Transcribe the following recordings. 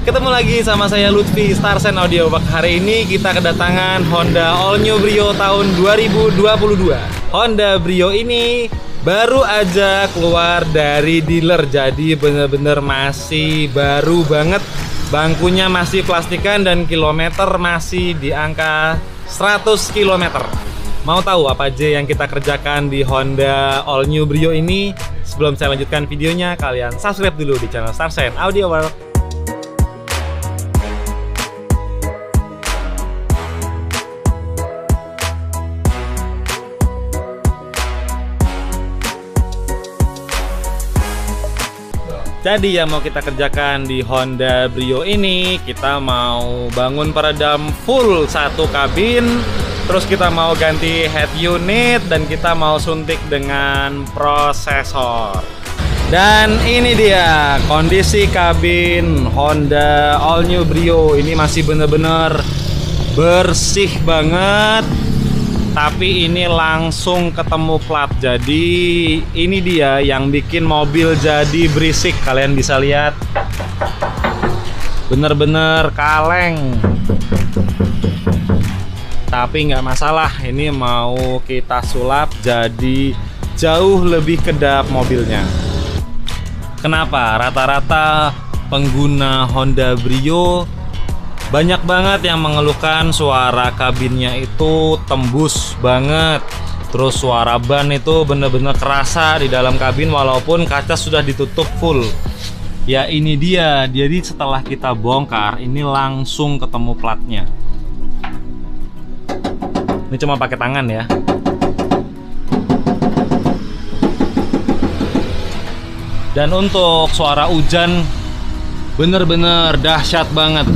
Ketemu lagi sama saya Lutfi Starsen Audio Work. Hari ini kita kedatangan Honda All New Brio tahun 2022. Honda Brio ini baru aja keluar dari dealer, jadi bener-bener masih baru banget. Bangkunya masih plastikan dan kilometer masih di angka 100 km. Mau tahu apa aja yang kita kerjakan di Honda All New Brio ini? Sebelum saya lanjutkan videonya, kalian subscribe dulu di channel Starsen Audio Work. Jadi yang mau kita kerjakan di Honda Brio ini, kita mau bangun peredam full satu kabin, terus kita mau ganti head unit, dan kita mau suntik dengan prosesor. Dan ini dia kondisi kabin Honda All New Brio. Ini masih bener-bener bersih banget, tapi ini langsung ketemu plat. Jadi ini dia yang bikin mobil jadi berisik. Kalian bisa lihat, bener-bener kaleng. Tapi nggak masalah, ini mau kita sulap jadi jauh lebih kedap mobilnya. Kenapa? Rata-rata pengguna Honda Brio banyak banget yang mengeluhkan suara kabinnya itu tembus banget. Terus suara ban itu bener-bener kerasa di dalam kabin walaupun kaca sudah ditutup full. Ya ini dia, jadi setelah kita bongkar ini langsung ketemu platnya. Ini cuma pakai tangan ya. Dan untuk suara hujan bener-bener dahsyat banget.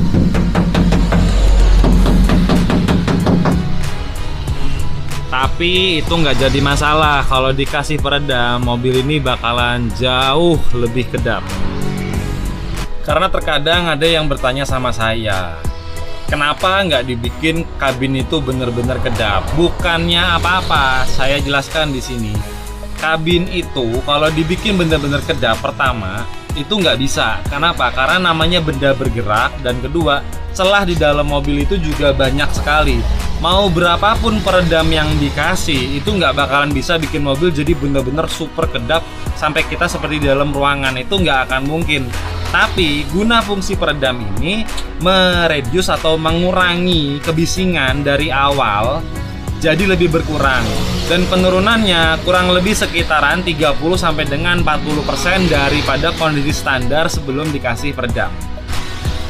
Tapi itu nggak jadi masalah, kalau dikasih peredam mobil ini bakalan jauh lebih kedap. Karena terkadang ada yang bertanya sama saya, kenapa nggak dibikin kabin itu bener-bener kedap? Bukannya apa-apa, saya jelaskan di sini. Kabin itu kalau dibikin bener-bener kedap, pertama itu nggak bisa. Kenapa? Karena namanya benda bergerak, dan kedua celah di dalam mobil itu juga banyak sekali. Mau berapapun peredam yang dikasih itu nggak bakalan bisa bikin mobil jadi bener-bener super kedap sampai kita seperti di dalam ruangan, itu nggak akan mungkin. Tapi guna fungsi peredam ini mereduce atau mengurangi kebisingan dari awal jadi lebih berkurang, dan penurunannya kurang lebih sekitaran 30 sampai dengan 40% daripada kondisi standar sebelum dikasih peredam.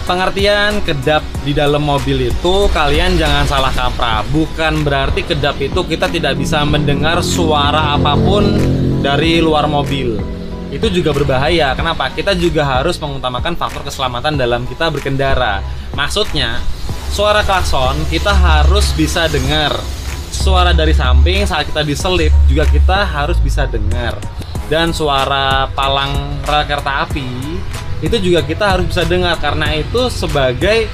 Pengertian kedap di dalam mobil itu kalian jangan salah kaprah. Bukan berarti kedap itu kita tidak bisa mendengar suara apapun dari luar mobil. Itu juga berbahaya. Kenapa? Kita juga harus mengutamakan faktor keselamatan dalam kita berkendara. Maksudnya, suara klakson kita harus bisa dengar. Suara dari samping saat kita diselip juga kita harus bisa dengar. Dan suara palang rel kereta api itu juga kita harus bisa dengar, karena itu sebagai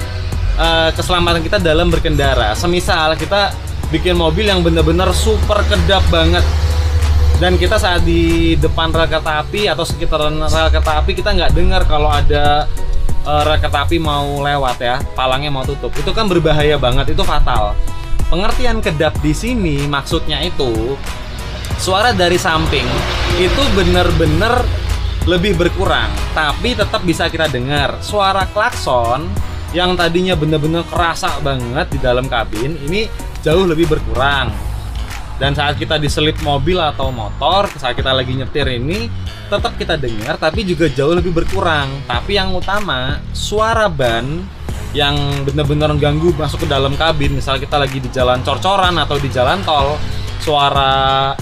keselamatan kita dalam berkendara. Semisal kita bikin mobil yang benar-benar super kedap banget, dan kita saat di depan rel kereta api atau sekitaran rel kereta api kita nggak dengar kalau ada rel kereta api mau lewat ya, palangnya mau tutup, itu kan berbahaya banget, itu fatal. Pengertian kedap di sini maksudnya itu suara dari samping itu benar-benar lebih berkurang, tapi tetap bisa kita dengar. Suara klakson yang tadinya bener-bener kerasa banget di dalam kabin ini jauh lebih berkurang. Dan saat kita diselip mobil atau motor, saat kita lagi nyetir ini tetap kita dengar, tapi juga jauh lebih berkurang. Tapi yang utama suara ban yang bener-bener ganggu masuk ke dalam kabin. Misal kita lagi di jalan cor-coran atau di jalan tol, suara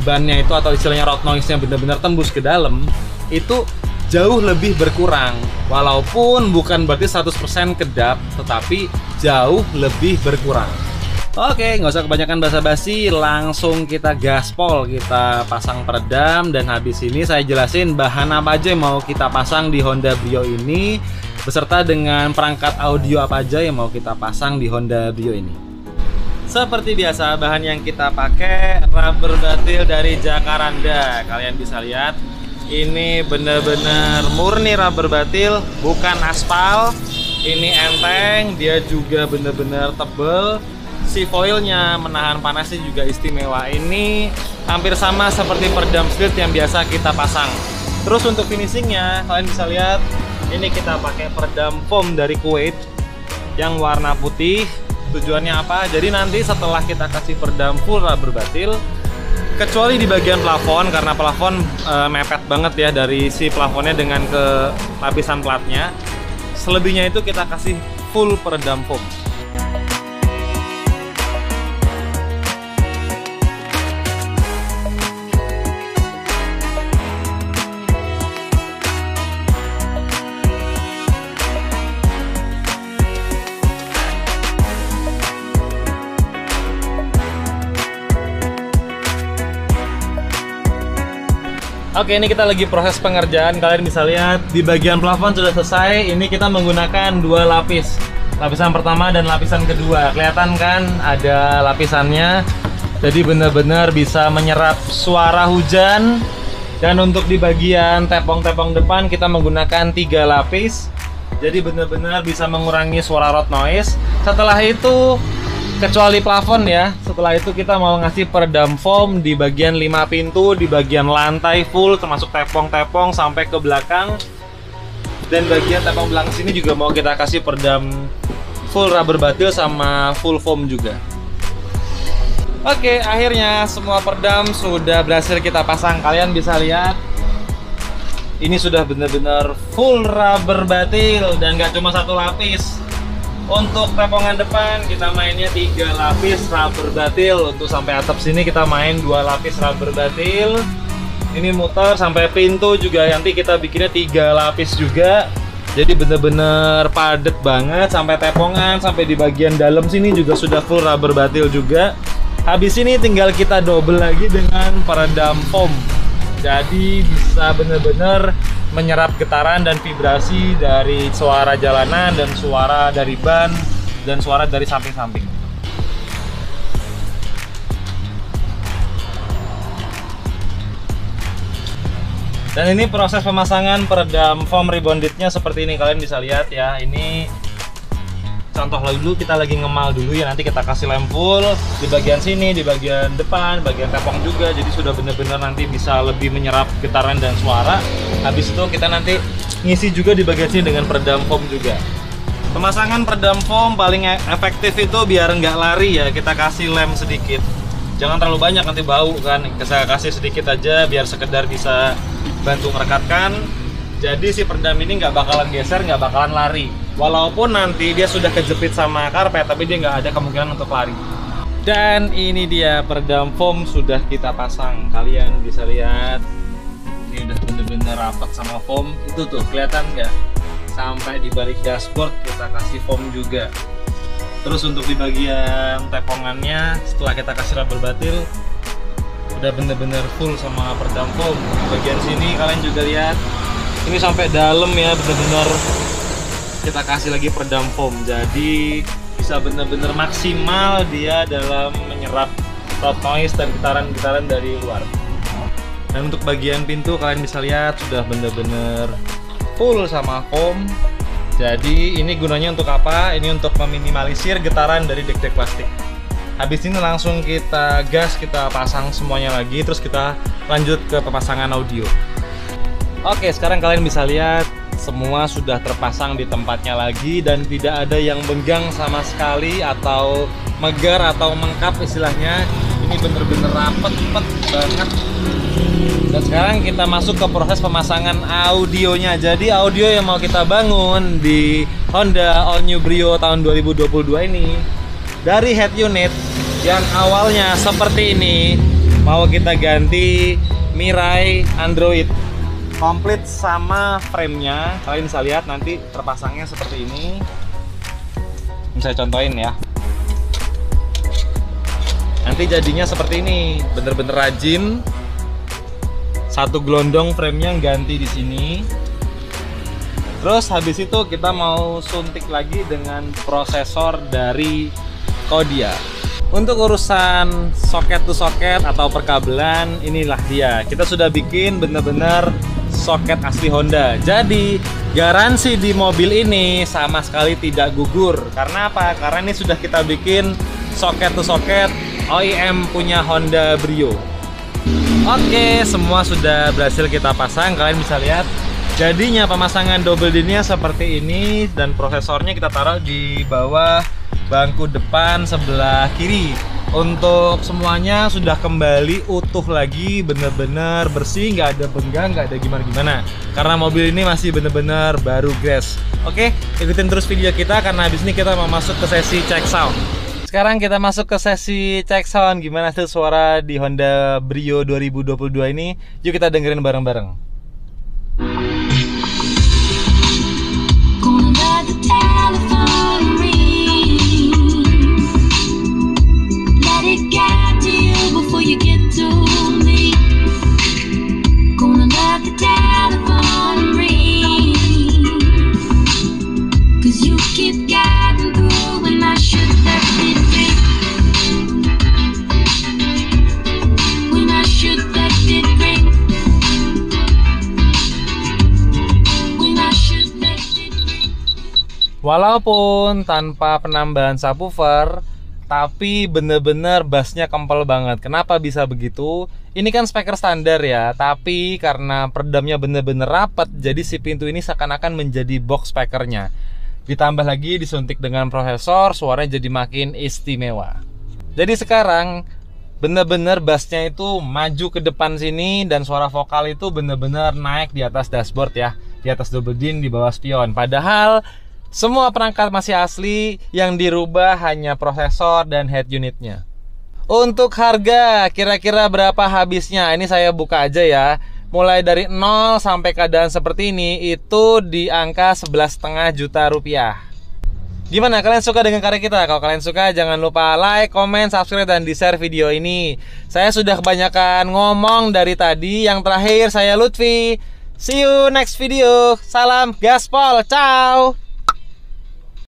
bannya itu atau istilahnya road noise-nya bener-bener tembus ke dalam, itu jauh lebih berkurang. Walaupun bukan berarti 100% kedap, tetapi jauh lebih berkurang. Oke, nggak usah kebanyakan basa-basi, langsung kita gaspol, kita pasang peredam. Dan habis ini saya jelasin bahan apa aja yang mau kita pasang di Honda Brio ini, beserta dengan perangkat audio apa aja yang mau kita pasang di Honda Brio ini. Seperti biasa, bahan yang kita pakai rubber batil dari Jacaranda. Kalian bisa lihat Ini bener-bener murni rubber batil, bukan aspal. Ini enteng, dia juga bener-bener tebel. Si foilnya menahan panasnya juga istimewa. Ini hampir sama seperti peredam street yang biasa kita pasang. Terus untuk finishingnya, kalian bisa lihat, ini kita pakai peredam foam dari Kuwait yang warna putih. Tujuannya apa? Jadi nanti setelah kita kasih peredam full rubber batil, kecuali di bagian plafon, karena plafon mepet banget ya dari si plafonnya dengan ke lapisan platnya. Selebihnya itu kita kasih full peredam foam. Oke, ini kita lagi proses pengerjaan. Kalian bisa lihat di bagian plafon sudah selesai. Ini kita menggunakan dua lapis. Lapisan pertama dan lapisan kedua. Kelihatan kan ada lapisannya. Jadi benar-benar bisa menyerap suara hujan. Dan untuk di bagian tepong-tepong depan kita menggunakan 3 lapis. Jadi benar-benar bisa mengurangi suara road noise. Setelah itu, kecuali plafon ya, setelah itu kita mau ngasih peredam foam di bagian 5 pintu, di bagian lantai full termasuk tepong-tepong sampai ke belakang. Dan bagian tepong belakang sini juga mau kita kasih peredam full rubber batil sama full foam juga. Oke, akhirnya semua peredam sudah berhasil kita pasang. Kalian bisa lihat ini sudah benar-benar full rubber batil dan gak cuma 1 lapis. Untuk tepongan depan kita mainnya 3 lapis rubber batil. Untuk sampai atap sini kita main 2 lapis rubber batil. Ini muter sampai pintu juga nanti kita bikinnya 3 lapis juga. Jadi bener-bener padet banget sampai tepongan, sampai di bagian dalam sini juga sudah full rubber batil juga. Habis ini tinggal kita double lagi dengan peredam foam. Jadi bisa bener-bener menyerap getaran dan vibrasi dari suara jalanan dan suara dari ban dan suara dari samping-samping. Dan ini proses pemasangan peredam foam rebondednya seperti ini. Kalian bisa lihat ya, ini contoh dulu, kita lagi ngemal dulu ya, nanti kita kasih lem full di bagian sini, di bagian depan, bagian tepong juga. Jadi sudah benar-benar nanti bisa lebih menyerap getaran dan suara. Habis itu kita nanti ngisi juga di bagian sini dengan peredam foam juga. Pemasangan peredam foam paling efektif itu biar nggak lari ya, kita kasih lem sedikit. Jangan terlalu banyak, nanti bau kan. Saya kasih sedikit aja biar sekedar bisa bantu merekatkan. Jadi si peredam ini nggak bakalan geser, nggak bakalan lari. Walaupun nanti dia sudah kejepit sama karpet, tapi dia nggak ada kemungkinan untuk lari. Dan ini dia peredam foam sudah kita pasang. Kalian bisa lihat, ini udah bener-bener rapat sama foam. Itu tuh, kelihatan nggak? Sampai di balik dashboard kita kasih foam juga. Terus untuk di bagian tepongannya, setelah kita kasih rubber batil, udah bener-bener full sama peredam foam. Di bagian sini kalian juga lihat, ini sampai dalam ya, bener-bener kita kasih lagi peredam foam. Jadi bisa bener-bener maksimal dia dalam menyerap road noise dan getaran-getaran dari luar. Dan untuk bagian pintu kalian bisa lihat sudah bener-bener full sama foam. Jadi ini gunanya untuk apa? Ini untuk meminimalisir getaran dari dek-dek plastik. Habis ini langsung kita gas, kita pasang semuanya lagi, terus kita lanjut ke pemasangan audio. Oke, sekarang kalian bisa lihat semua sudah terpasang di tempatnya lagi dan tidak ada yang benggang sama sekali atau megar atau mengkap istilahnya. Ini bener-bener rapet banget. Dan sekarang kita masuk ke proses pemasangan audionya. Jadi audio yang mau kita bangun di Honda All New Brio tahun 2022 ini, dari head unit yang awalnya seperti ini, mau kita ganti Mirai Android komplit sama frame-nya. Kalian bisa lihat nanti terpasangnya seperti ini. Saya contohin ya. Nanti jadinya seperti ini, bener-bener rajin. Satu gelondong frame-nya ganti di sini. Terus habis itu kita mau suntik lagi dengan prosesor dari Kodia. Untuk urusan soket to soket atau perkabelan, inilah dia. Kita sudah bikin bener-bener soket asli Honda. Jadi garansi di mobil ini sama sekali tidak gugur. Karena apa? Karena ini sudah kita bikin soket to soket OEM punya Honda Brio. Oke, semua sudah berhasil kita pasang. Kalian bisa lihat jadinya pemasangan double din-nya seperti ini, dan prosesornya kita taruh di bawah bangku depan sebelah kiri. Untuk semuanya sudah kembali utuh lagi, bener-bener bersih, nggak ada benggang, nggak ada gimana-gimana. Karena mobil ini masih bener-bener baru grass. Oke, ikutin terus video kita karena habis ini kita mau masuk ke sesi check sound. Sekarang kita masuk ke sesi check sound. Gimana sih suara di Honda Brio 2022 ini? Yuk kita dengerin bareng-bareng. Walaupun tanpa penambahan subwoofer, tapi bener-bener bassnya kempel banget. Kenapa bisa begitu? Ini kan speaker standar ya, tapi karena peredamnya bener-bener rapet, jadi si pintu ini seakan-akan menjadi box speakernya. Ditambah lagi disuntik dengan prosesor, suaranya jadi makin istimewa. Jadi sekarang bener-bener bassnya itu maju ke depan sini, dan suara vokal itu bener-bener naik di atas dashboard ya, di atas double din, di bawah spion. Padahal semua perangkat masih asli, yang dirubah hanya prosesor dan head unitnya. Untuk harga, kira-kira berapa habisnya? Ini saya buka aja ya. Mulai dari 0 sampai keadaan seperti ini, itu di angka 11,5 juta rupiah. Gimana, kalian suka dengan karya kita? Kalau kalian suka, jangan lupa like, comment, subscribe, dan di-share video ini. Saya sudah kebanyakan ngomong dari tadi. Yang terakhir, saya Lutfi. See you next video. Salam gaspol, ciao.